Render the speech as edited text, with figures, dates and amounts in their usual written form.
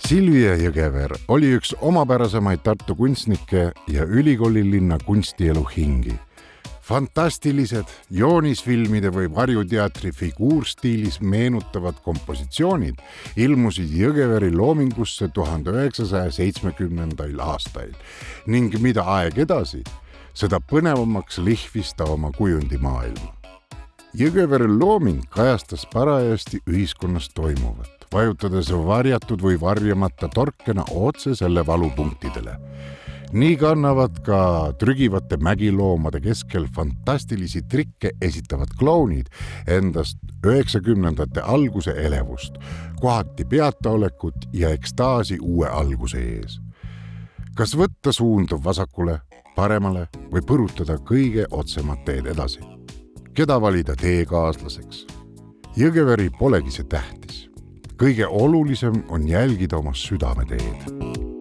Silvia Jõgever oli üks omapärasemaid Tartu kunstnikke ja ülikoolilinna kunstielu hingi. Fantastilised joonisfilmide või varjuteatri figuurstiilis meenutavad kompositsioonid ilmusid Jõgeveri loomingusse 1970. aastail ning mida aeg edasi, seda põnevamaks lihvis ta oma kujundimaailma. Jõgeveri looming kajastas parajasti ühiskonnas toimuvat, vajutades varjatud või varjamata torkena otse selle valupunktidele. Nii kannavad ka trügivate mägiloomade keskel fantastilisi trikke esitavad klounid endast 90. alguse elevust, kohati peataolekut ja ekstaasi uue alguse ees. Kas võtta suundu vasakule, paremale või põrutada kõige otsemat teed edasi? Keda valida teekaaslaseks? Jõgeveri polegi see tähtis. Kõige olulisem on jälgida oma südameteed.